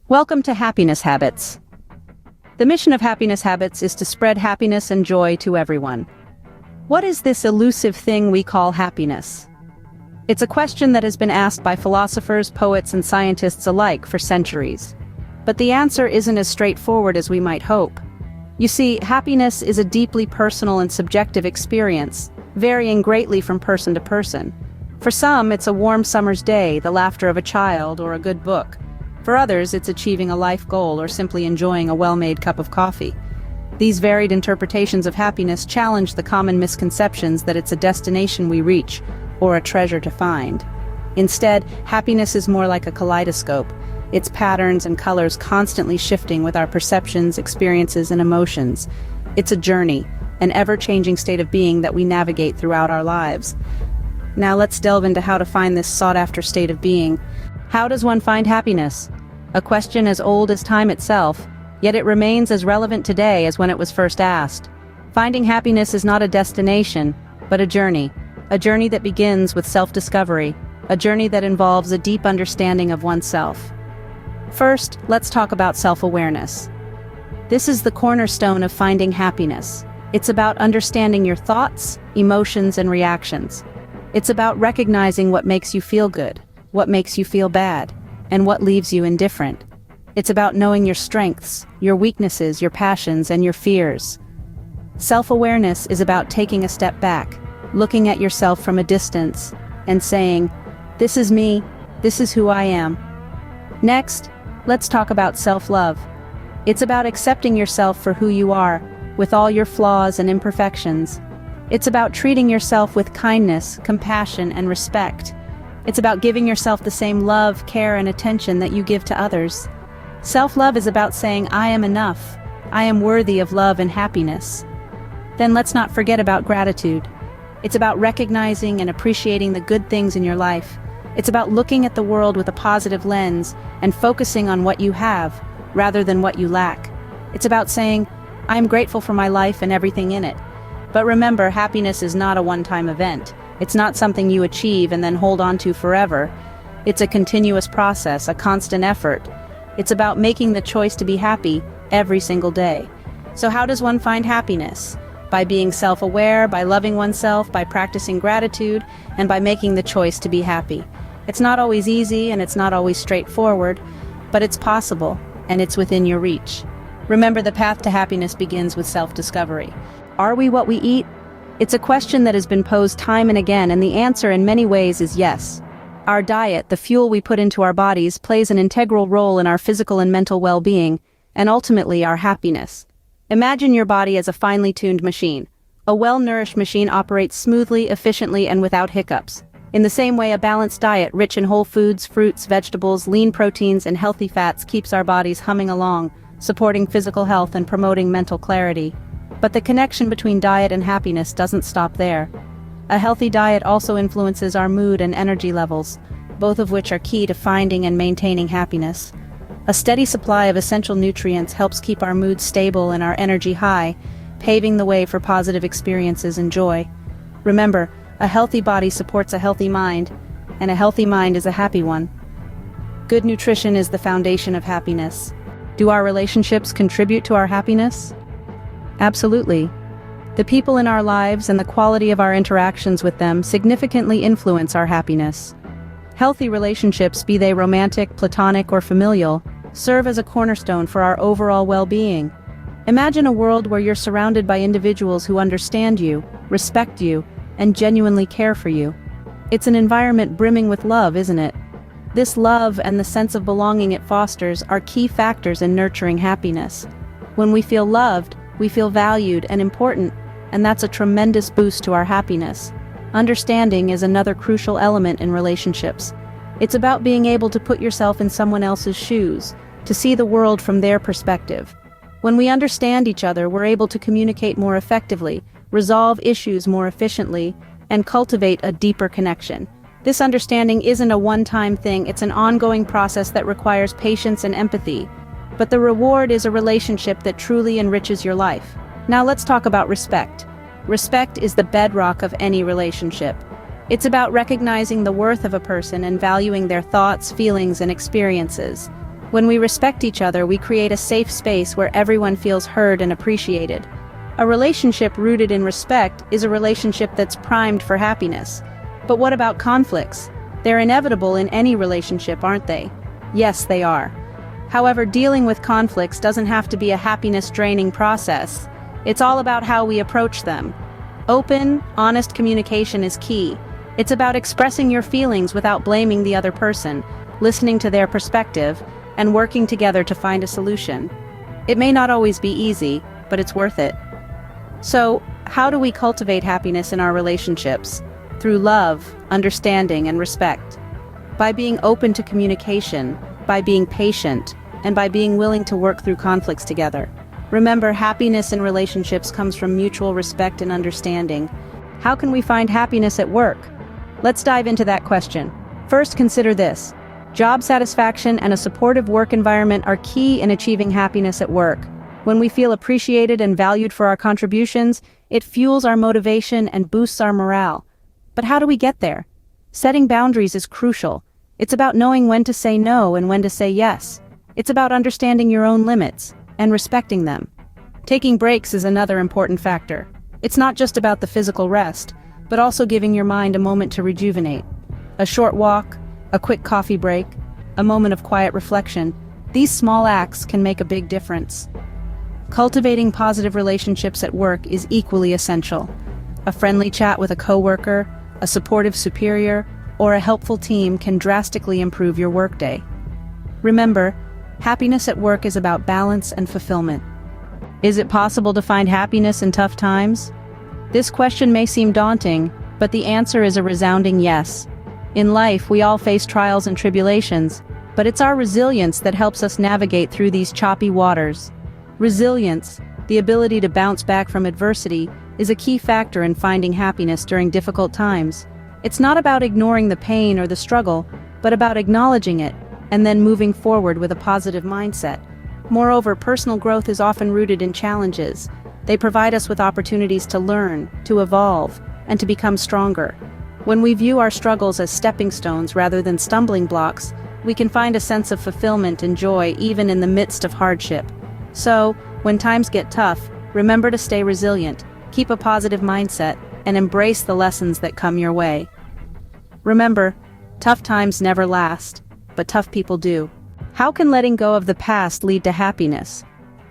Welcome to Happiness Habits. The mission of Happiness Habits is to spread happiness and joy to everyone. What is this elusive thing we call happiness? It's a question that has been asked by philosophers, poets, and scientists alike for centuries. But the answer isn't as straightforward as we might hope. You see, happiness is a deeply personal and subjective experience, varying greatly from person to person. For some, it's a warm summer's day, the laughter of a child, or a good book. For others, it's achieving a life goal or simply enjoying a well-made cup of coffee. These varied interpretations of happiness challenge the common misconceptions that it's a destination we reach or a treasure to find. Instead, happiness is more like a kaleidoscope, its patterns and colors constantly shifting with our perceptions, experiences, and emotions. It's a journey, an ever-changing state of being that we navigate throughout our lives. Now let's delve into how to find this sought-after state of being. How does one find happiness? A question as old as time itself, yet it remains as relevant today as when it was first asked. Finding happiness is not a destination, but a journey that begins with self-discovery, a journey that involves a deep understanding of oneself. First, let's talk about self-awareness. This is the cornerstone of finding happiness. It's about understanding your thoughts, emotions, and reactions. It's about recognizing what makes you feel good, what makes you feel bad, and what leaves you indifferent. It's about knowing your strengths, your weaknesses, your passions, and your fears. Self-awareness is about taking a step back, looking at yourself from a distance, and saying, "This is me, this is who I am." Next, let's talk about self-love. It's about accepting yourself for who you are, with all your flaws and imperfections. It's about treating yourself with kindness, compassion, and respect. It's about giving yourself the same love, care, and attention that you give to others. Self-love is about saying, "I am enough. I am worthy of love and happiness." Then let's not forget about gratitude. It's about recognizing and appreciating the good things in your life. It's about looking at the world with a positive lens and focusing on what you have, rather than what you lack. It's about saying, "I am grateful for my life and everything in it." But remember, happiness is not a one-time event. It's not something you achieve and then hold on to forever. It's a continuous process, a constant effort. It's about making the choice to be happy every single day. So how does one find happiness? By being self-aware, by loving oneself, by practicing gratitude, and by making the choice to be happy. It's not always easy and it's not always straightforward, but it's possible and it's within your reach. Remember, the path to happiness begins with self-discovery. Are we what we eat? It's a question that has been posed time and again, and the answer in many ways is yes. Our diet, the fuel we put into our bodies, plays an integral role in our physical and mental well-being, and ultimately our happiness. Imagine your body as a finely tuned machine. A well-nourished machine operates smoothly, efficiently, and without hiccups. In the same way, a balanced diet rich in whole foods, fruits, vegetables, lean proteins, and healthy fats keeps our bodies humming along, supporting physical health and promoting mental clarity. But the connection between diet and happiness doesn't stop there. A healthy diet also influences our mood and energy levels, both of which are key to finding and maintaining happiness. A steady supply of essential nutrients helps keep our mood stable and our energy high, paving the way for positive experiences and joy. Remember, a healthy body supports a healthy mind, and a healthy mind is a happy one. Good nutrition is the foundation of happiness. Do our relationships contribute to our happiness? Absolutely. The people in our lives and the quality of our interactions with them significantly influence our happiness. Healthy relationships, be they romantic, platonic, or familial, serve as a cornerstone for our overall well-being. Imagine a world where you're surrounded by individuals who understand you, respect you, and genuinely care for you. It's an environment brimming with love, isn't it? This love and the sense of belonging it fosters are key factors in nurturing happiness. When we feel loved, we feel valued and important, and that's a tremendous boost to our happiness. Understanding is another crucial element in relationships. It's about being able to put yourself in someone else's shoes, to see the world from their perspective. When we understand each other, we're able to communicate more effectively, resolve issues more efficiently, and cultivate a deeper connection. This understanding isn't a one-time thing, it's an ongoing process that requires patience and empathy. But the reward is a relationship that truly enriches your life. Now let's talk about respect. Respect is the bedrock of any relationship. It's about recognizing the worth of a person and valuing their thoughts, feelings, and experiences. When we respect each other, we create a safe space where everyone feels heard and appreciated. A relationship rooted in respect is a relationship that's primed for happiness. But what about conflicts? They're inevitable in any relationship, aren't they? Yes, they are. However, dealing with conflicts doesn't have to be a happiness-draining process. It's all about how we approach them. Open, honest communication is key. It's about expressing your feelings without blaming the other person, listening to their perspective, and working together to find a solution. It may not always be easy, but it's worth it. So, how do we cultivate happiness in our relationships? Through love, understanding, and respect. By being open to communication, by being patient, and by being willing to work through conflicts together. Remember, happiness in relationships comes from mutual respect and understanding. How can we find happiness at work? Let's dive into that question. First, consider this. Job satisfaction and a supportive work environment are key in achieving happiness at work. When we feel appreciated and valued for our contributions, it fuels our motivation and boosts our morale. But how do we get there? Setting boundaries is crucial. It's about knowing when to say no and when to say yes. It's about understanding your own limits and respecting them. Taking breaks is another important factor. It's not just about the physical rest, but also giving your mind a moment to rejuvenate. A short walk, a quick coffee break, a moment of quiet reflection, these small acts can make a big difference. Cultivating positive relationships at work is equally essential. A friendly chat with a coworker, a supportive superior, or a helpful team can drastically improve your workday. Remember, happiness at work is about balance and fulfillment. Is it possible to find happiness in tough times? This question may seem daunting, but the answer is a resounding yes. In life, we all face trials and tribulations, but it's our resilience that helps us navigate through these choppy waters. Resilience, the ability to bounce back from adversity, is a key factor in finding happiness during difficult times. It's not about ignoring the pain or the struggle, but about acknowledging it and then moving forward with a positive mindset. Moreover, personal growth is often rooted in challenges. They provide us with opportunities to learn, to evolve, and to become stronger. When we view our struggles as stepping stones rather than stumbling blocks, we can find a sense of fulfillment and joy even in the midst of hardship. So, when times get tough, remember to stay resilient, keep a positive mindset, and embrace the lessons that come your way. Remember, tough times never last, but tough people do. How can letting go of the past lead to happiness?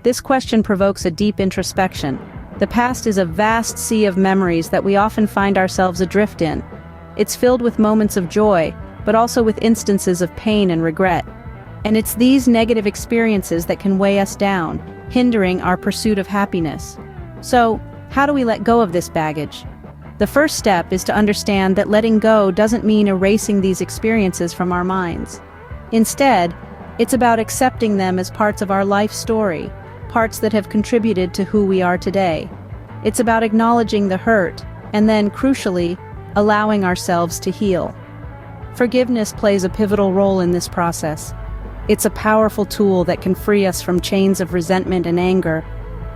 This question provokes a deep introspection. The past is a vast sea of memories that we often find ourselves adrift in. It's filled with moments of joy, but also with instances of pain and regret. And it's these negative experiences that can weigh us down, hindering our pursuit of happiness. So, how do we let go of this baggage? The first step is to understand that letting go doesn't mean erasing these experiences from our minds. Instead, it's about accepting them as parts of our life story, parts that have contributed to who we are today. It's about acknowledging the hurt, and then, crucially, allowing ourselves to heal. Forgiveness plays a pivotal role in this process. It's a powerful tool that can free us from chains of resentment and anger.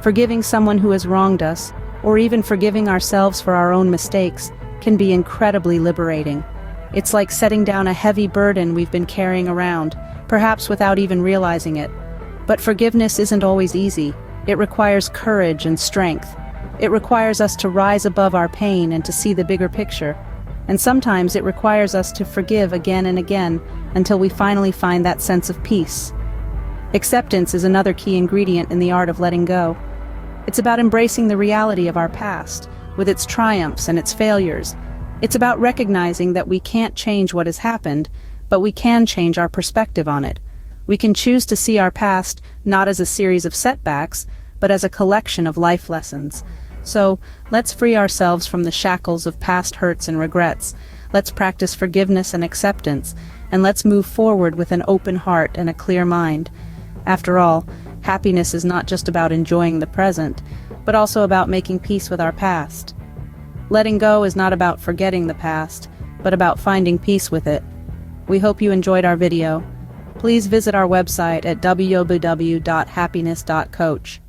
Forgiving someone who has wronged us, or even forgiving ourselves for our own mistakes, can be incredibly liberating. It's like setting down a heavy burden we've been carrying around, perhaps without even realizing it. But forgiveness isn't always easy. It requires courage and strength. It requires us to rise above our pain and to see the bigger picture. And sometimes it requires us to forgive again and again until we finally find that sense of peace. Acceptance is another key ingredient in the art of letting go. It's about embracing the reality of our past, with its triumphs and its failures. It's about recognizing that we can't change what has happened, but we can change our perspective on it. We can choose to see our past not as a series of setbacks, but as a collection of life lessons. So, let's free ourselves from the shackles of past hurts and regrets. Let's practice forgiveness and acceptance, and let's move forward with an open heart and a clear mind. After all, happiness is not just about enjoying the present, but also about making peace with our past. Letting go is not about forgetting the past, but about finding peace with it. We hope you enjoyed our video. Please visit our website at www.happiness.coach.